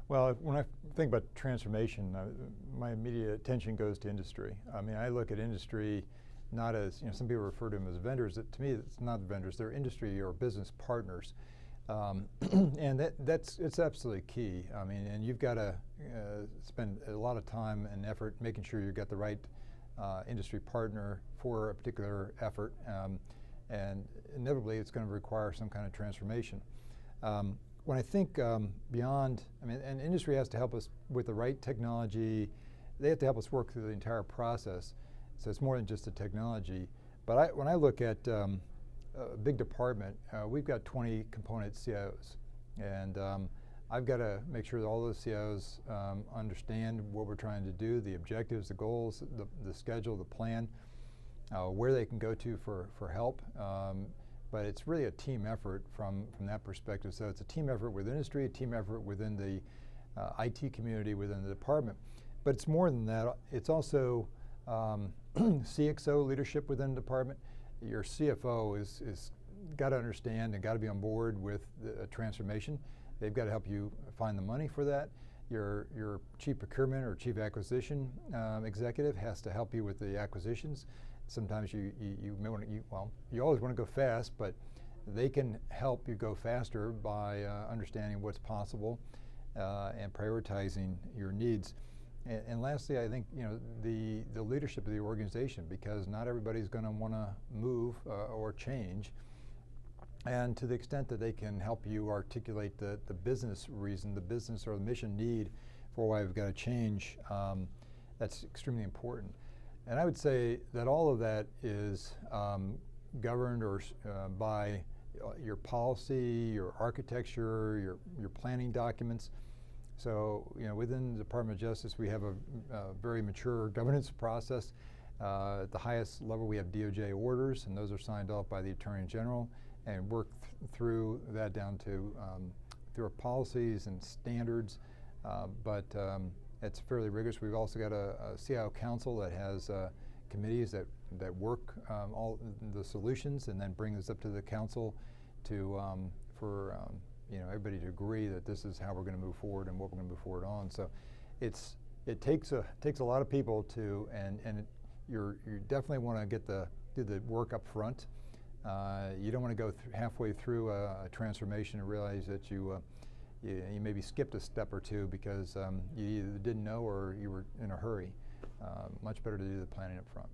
Well, when I think about transformation, my immediate attention goes to industry. I mean, I look at industry not as, some people refer to them as vendors. To me, it's not vendors. They're industry or business partners. And it's absolutely key. I mean, and you've got to spend a lot of time and effort making sure you've got the right industry partner for a particular effort. And inevitably, it's going to require some kind of transformation. When I think beyond, and industry has to help us with the right technology. They have to help us work through the entire process. So it's more than just the technology. But when I look at a big department, we've got 20 component CIOs. And I've got to make sure that all those CIOs understand what we're trying to do, the objectives, the goals, the schedule, the plan, where they can go to for help. But it's really a team effort from that perspective. So it's a team effort with industry, a team effort within the IT community, within the department. But it's more than that. It's also CXO leadership within the department. Your CFO is got to understand and got to be on board with the transformation. They've got to help you find the money for that. Your chief procurement or chief acquisition executive has to help you with the acquisitions. Sometimes you may want to, you always want to go fast, but they can help you go faster by understanding what's possible and prioritizing your needs. And lastly, I think the leadership of the organization, because not everybody's going to want to move or change. And to the extent that they can help you articulate the business reason, the business or the mission need for why we've got to change, that's extremely important. And I would say that all of that is governed or by your policy, your architecture, your planning documents. So, within the Department of Justice, we have a very mature governance process. At the highest level, we have DOJ orders, and those are signed off by the Attorney General, and work through that down to through our policies and standards. But it's fairly rigorous. We've also got a CIO council that has committees that work all the solutions and then bring this up to the council to for everybody to agree that this is how we're going to move forward and what we're going to move forward on. So it takes a lot of people to and you definitely want to do the work up front. You don't want to go halfway through a transformation and realize that you maybe skipped a step or two because you either didn't know or you were in a hurry. Much better to do the planning up front.